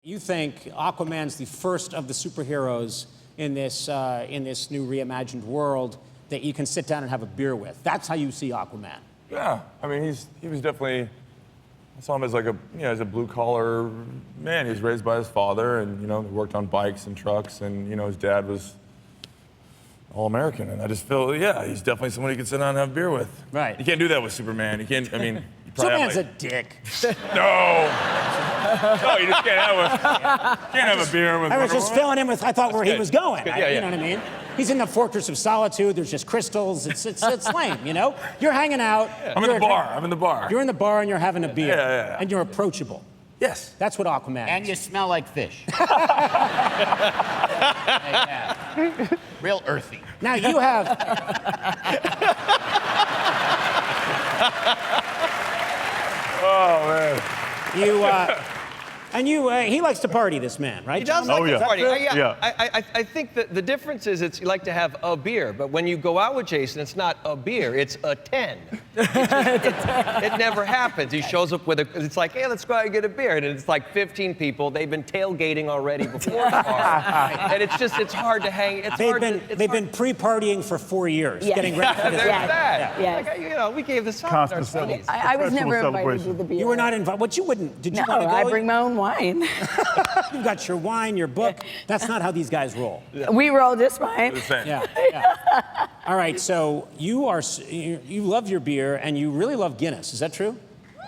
You think Aquaman's the first of the superheroes in this new reimagined world that you can sit down and have a beer with. That's how you see Aquaman. Yeah, I mean, he was definitely, I saw him as like as a blue collar man. He was raised by his father and, he worked on bikes and trucks and, his dad was all-American. And I just feel, he's definitely someone you can sit down and have beer with. Right. You can't do that with Superman. You can't, I mean, Superman's a dick. No, you just can't have a beer with I was just filling in with, I thought where he was going. Yeah. You know what I mean? He's in the Fortress of Solitude. There's just crystals. It's lame, You're hanging out. I'm in the bar. You're in the bar and you're having a beer. Yeah. And you're approachable. Yes. That's what Aquaman is. And you smell like fish. Real earthy. Now you have... Oh, man. He likes to party, this man, right? He does John? like to party. Yeah. I think that the difference is you like to have a beer, but when you go out with Jason, it's not a beer, it's a 10. It never happens. He shows up with it's like, hey, let's go out and get a beer. And it's like 15 people. They've been tailgating already before the bar. And it's hard to hang. They've been pre-partying for 4 years, getting ready for this. There's that. Yes. Like, we gave this up in our studies. I was never invited to the beer. You were not invited. What, you wouldn't? Did you No, want to go? I bring my own wine. You've got your wine, your book. That's not how these guys roll. We roll just fine. The same. Yeah. All right, so you love your beer and you really love Guinness. Is that true?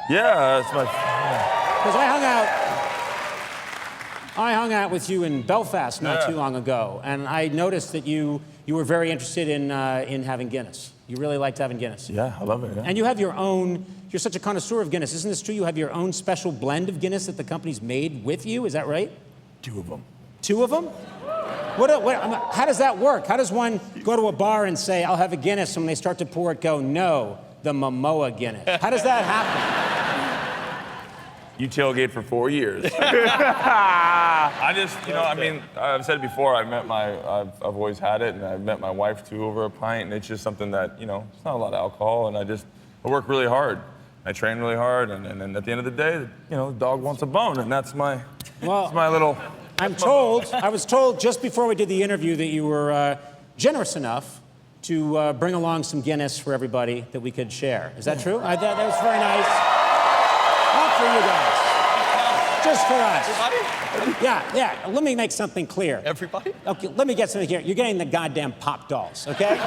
Yeah, that's my... Because I hung out with you in Belfast not too long ago, and I noticed that you were very interested in having Guinness. You really liked having Guinness. Yeah, I love it. Yeah. And you have your own. You're such a connoisseur of Guinness. Isn't this true? You have your own special blend of Guinness that the company's made with you. Is that right? 2 of them. 2 of them? How does that work? How does one go to a bar and say, "I'll have a Guinness," and when they start to pour it, go, "No, the Momoa Guinness"? How does that happen? You tailgate for 4 years. I just, I've said it before. I've always had it, and I've met my wife too over a pint, and it's just something that, it's not a lot of alcohol, and I work really hard. I train really hard, and then at the end of the day, the dog wants a bone, and that's my little. I was told just before we did the interview that you were generous enough to bring along some Guinness for everybody that we could share. Is that true? That was very nice. Not for you guys. Just for us. Everybody? Yeah. Let me make something clear. Everybody? Okay, let me get something here. You're getting the goddamn pop dolls, okay?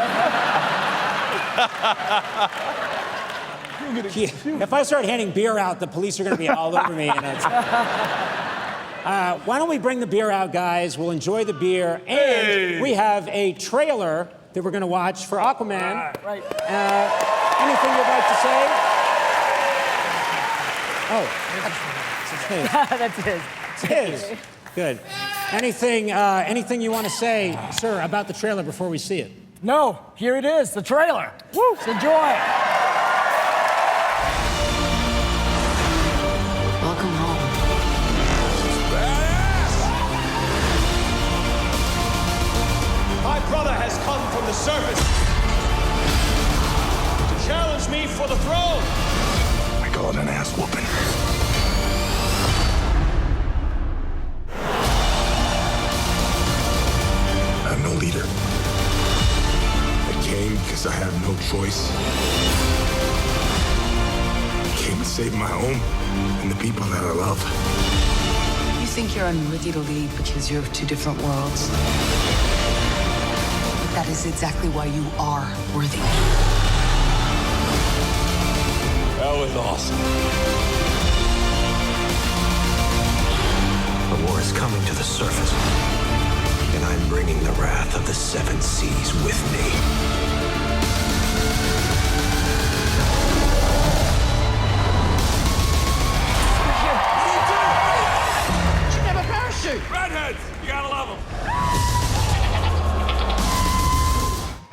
If I start handing beer out, the police are going to be all over me. Why don't we bring the beer out, guys? We'll enjoy the beer. And we have a trailer that we're going to watch for Aquaman. Right. Anything you'd like to say? Oh, That's his. it's his. Good. Anything you want to say, sir, about the trailer before we see it? No, here it is, the trailer. Woo! Let's enjoy it. Welcome home. My brother has come from the surface to challenge me for the throne. I call it an ass whooping. I'm no leader. I came because I have no choice. I came to save my home and the people that I love. You think you're unworthy to lead because you're of 2 different worlds. But that is exactly why you are worthy. That was awesome. The war is coming to the surface, and I'm bringing the wrath of the 7 seas with me. Redheads, you gotta love them.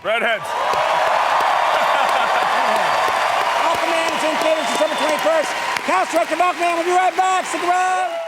Redheads. Aquaman is in theaters December 21st. Cast director of Aquaman will be right back. Stick around.